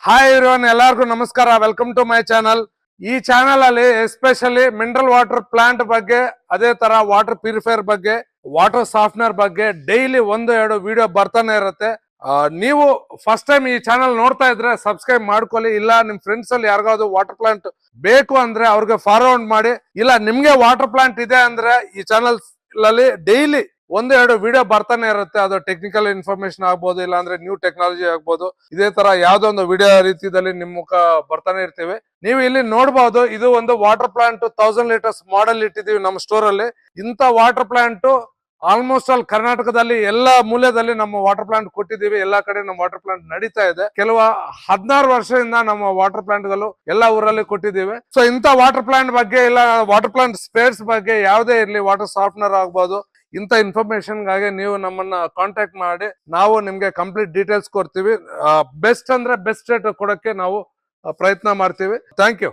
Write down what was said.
Hi everyone, ಎಲ್ಲರಿಗೂ ನಮಸ್ಕಾರ. Welcome to my channel. ಈ ಚಾನಲ್ ಅಲ್ಲಿ ಎಸ್ಪೆಷಲಿ ಮಿನರಲ್ ವಾಟರ್ ಪ್ಲಾಂಟ್ ಬಗ್ಗೆ, ಅದೇ ತರ ವಾಟರ್ ಪ್ಯೂರಿಫೈಯರ್ ಬಗ್ಗೆ, ವಾಟರ್ ಸಾಫ್ಟ್ನರ್ ಬಗ್ಗೆ ಡೈಲಿ 1-2 ವಿಡಿಯೋ ಬರ್ತಾನೆ ಇರುತ್ತೆ. ನೀವು ಫಸ್ಟ್ ಟೈಮ್ ಈ ಚಾನಲ್ ನೋಡ್ತಾ ಇದ್ರೆ ಸಬ್ಸ್ಕ್ರೈಬ್ ಮಾಡ್ಕೊಳ್ಳಿ. ಇಲ್ಲ ನಿಮ್ ಫ್ರೆಂಡ್ಸ್ ಅಲ್ಲಿ ಯಾರಿಗಾದ್ರು ವಾಟರ್ ಪ್ಲಾಂಟ್ ಬೇಕು ಅಂದ್ರೆ ಅವ್ರಿಗೆ ಫಾರ್ವರ್ಡ್ ಮಾಡಿ. ಇಲ್ಲ ನಿಮ್ಗೆ ವಾಟರ್ ಪ್ಲಾಂಟ್ ಇದೆ ಅಂದ್ರೆ ಈ ಚಾನಲ್ ಅಲ್ಲಿ ಡೈಲಿ 1-2 ವಿಡಿಯೋ ಬರ್ತಾನೆ ಇರುತ್ತೆ. ಅದು ಟೆಕ್ನಿಕಲ್ ಇನ್ಫಾರ್ಮೇಶನ್ ಆಗ್ಬೋದು, ಇಲ್ಲ ಅಂದ್ರೆ ನ್ಯೂ ಟೆಕ್ನಾಲಜಿ ಆಗ್ಬೋದು. ಇದೇ ತರ ಯಾವ್ದೋ ಒಂದು ವಿಡಿಯೋ ರೀತಿಯಲ್ಲಿ ನಿಮ್ ಮುಖ ಬರ್ತಾನೆ ಇರ್ತೀವಿ. ನೀವು ಇಲ್ಲಿ ನೋಡಬಹುದು, ಇದು ಒಂದು ವಾಟರ್ ಪ್ಲಾಂಟ್ 1000 ಲೀಟರ್ಸ್ ಮಾಡೆಲ್ ಇಟ್ಟಿದೀವಿ ನಮ್ಮ ಸ್ಟೋರ್ ಅಲ್ಲಿ. ಇಂತ ವಾಟರ್ ಪ್ಲಾಂಟ್ ಆಲ್ಮೋಸ್ಟ್ ಆಲ್ ಕರ್ನಾಟಕದಲ್ಲಿ ಎಲ್ಲಾ ಮೂಲೆಯಲ್ಲಿ ನಮ್ಮ ವಾಟರ್ ಪ್ಲಾಂಟ್ ಕೊಟ್ಟಿದ್ದೀವಿ. ಎಲ್ಲಾ ಕಡೆ ನಮ್ಮ ವಾಟರ್ ಪ್ಲಾಂಟ್ ನಡೀತಾ ಇದೆ. ಕೆಲವು 16 ವರ್ಷದಿಂದ ನಮ್ಮ ವಾಟರ್ ಪ್ಲಾಂಟ್ ಗಳು ಎಲ್ಲಾ ಊರಲ್ಲಿ ಕೊಟ್ಟಿದ್ದೀವಿ. ಸೊ ಇಂತ ವಾಟರ್ ಪ್ಲಾಂಟ್ ಬಗ್ಗೆ, ಇಲ್ಲ ವಾಟರ್ ಪ್ಲಾಂಟ್ ಸ್ಪೇರ್ಸ್ ಬಗ್ಗೆ ಯಾವುದೇ ಇರ್ಲಿ, ವಾಟರ್ ಸಾಫ್ಟ್ನರ್ ಆಗ್ಬೋದು, ಇಂಥ ಇನ್ಫಾರ್ಮೇಶನ್ ಗಾಗಿ ನೀವು ನಮ್ಮನ್ನ ಕಾಂಟ್ಯಾಕ್ಟ್ ಮಾಡಿ, ನಾವು ನಿಮ್ಗೆ ಕಂಪ್ಲೀಟ್ ಡೀಟೇಲ್ಸ್ ಕೊಡ್ತೀವಿ. ಬೆಸ್ಟ್ ಅಂದ್ರೆ ಬೆಸ್ಟ್ ರೇಟ್ ಕೊಡಕ್ಕೆ ನಾವು ಪ್ರಯತ್ನ ಮಾಡ್ತೀವಿ. Thank you.